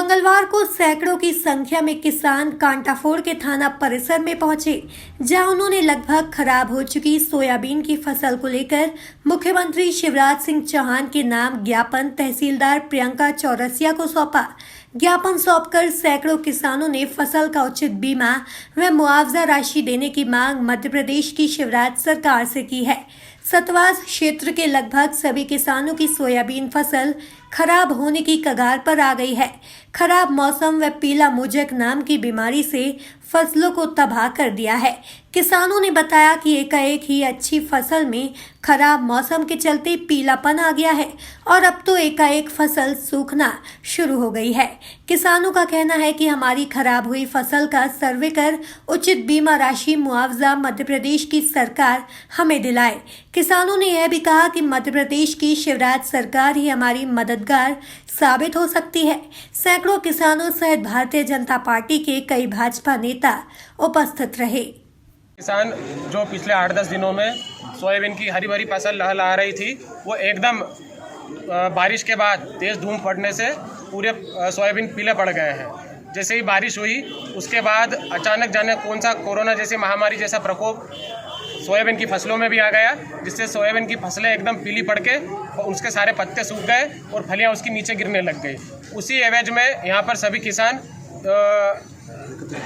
मंगलवार को सैकड़ों की संख्या में किसान कांटाफोड़ के थाना परिसर में पहुंचे, जहां उन्होंने लगभग खराब हो चुकी सोयाबीन की फसल को लेकर मुख्यमंत्री शिवराज सिंह चौहान के नाम ज्ञापन तहसीलदार प्रियंका चौरसिया को सौंपा। ज्ञापन सौंपकर सैकड़ों किसानों ने फसल का उचित बीमा व मुआवजा राशि देने की मांग मध्य प्रदेश की शिवराज सरकार से की है। सतवास क्षेत्र के लगभग सभी किसानों की सोयाबीन फसल खराब होने की कगार पर आ गई है। खराब मौसम व पीला मुजक नाम की बीमारी से फसलों को तबाह कर दिया है। किसानों ने बताया कि एकाएक ही अच्छी फसल में खराब मौसम के चलते पीलापन आ गया है और अब तो एकाएक फसल सूखना शुरू हो गई है। किसानों का कहना है कि हमारी खराब हुई फसल का सर्वे कर उचित बीमा राशि मुआवजा मध्य प्रदेश की सरकार हमें दिलाए। किसानों ने यह भी कहा कि मध्य प्रदेश की शिवराज सरकार ही हमारी मददगार साबित हो सकती है। सैकड़ों किसानों सहित भारतीय जनता पार्टी के कई भाजपा नेता उपस्थित रहे। किसान जो पिछले 8-10 दिनों में सोयाबीन की हरी भरी फसल लहलहा रही थी, वो एकदम बारिश के बाद तेज़ धूप पड़ने से पूरे सोयाबीन पीले पड़ गए हैं। जैसे ही बारिश हुई उसके बाद अचानक जाने कौन सा कोरोना जैसी महामारी जैसा प्रकोप सोयाबीन की फसलों में भी आ गया, जिससे सोयाबीन की फसलें एकदम पीली पड़ के उसके सारे पत्ते सूख गए और फलियां उसके नीचे गिरने लग गई। उसी एवज में यहाँ पर सभी किसान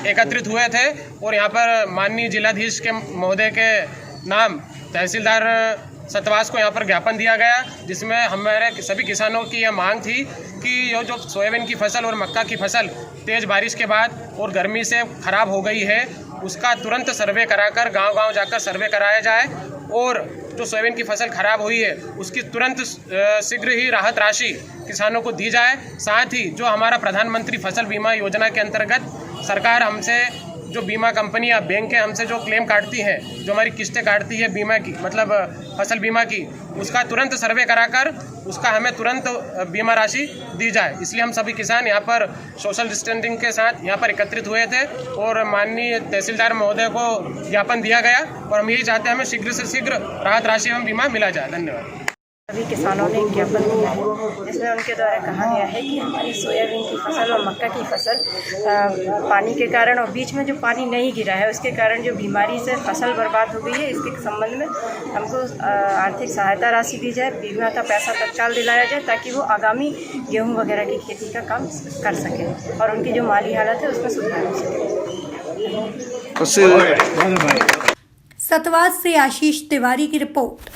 एकत्रित हुए थे और यहाँ पर माननीय जिलाधीश के महोदय के नाम तहसीलदार सतवास को यहाँ पर ज्ञापन दिया गया, जिसमें हमारे सभी किसानों की यह मांग थी कि ये जो सोयाबीन की फसल और मक्का की फसल तेज़ बारिश के बाद और गर्मी से ख़राब हो गई है, उसका तुरंत सर्वे कराकर गांव-गांव जाकर सर्वे कराया जाए और जो सोयाबीन की फसल खराब हुई है उसकी तुरंत शीघ्र ही राहत राशि किसानों को दी जाए। साथ ही जो हमारा प्रधानमंत्री फसल बीमा योजना के अंतर्गत सरकार हमसे जो बीमा कंपनी या बैंक के हमसे जो क्लेम काटती हैं, जो हमारी किस्तें काटती है बीमा की, मतलब फसल बीमा की, उसका तुरंत सर्वे कराकर उसका हमें तुरंत बीमा राशि दी जाए। इसलिए हम सभी किसान यहाँ पर सोशल डिस्टेंसिंग के साथ यहाँ पर एकत्रित हुए थे और माननीय तहसीलदार महोदय को ज्ञापन दिया गया और हम यही चाहते हैं हमें शीघ्र से शीघ्र राहत राशि एवं बीमा मिला जाए। धन्यवाद। सभी किसानों ने ज्ञापन दिया है, जिसमें उनके द्वारा कहा गया है कि हमारी सोयाबीन की फसल और मक्का की फसल पानी के कारण और बीच में जो पानी नहीं गिरा है उसके कारण जो बीमारी से फसल बर्बाद हो गई है, इसके संबंध में हमको आर्थिक सहायता राशि दी जाए, बीमा का पैसा तत्काल दिलाया जाए ताकि वो आगामी गेहूँ वगैरह की खेती का काम कर सकें और उनकी जो माली हालत है उसमें सुधार हो सके। सतवास से आशीष तिवारी की रिपोर्ट।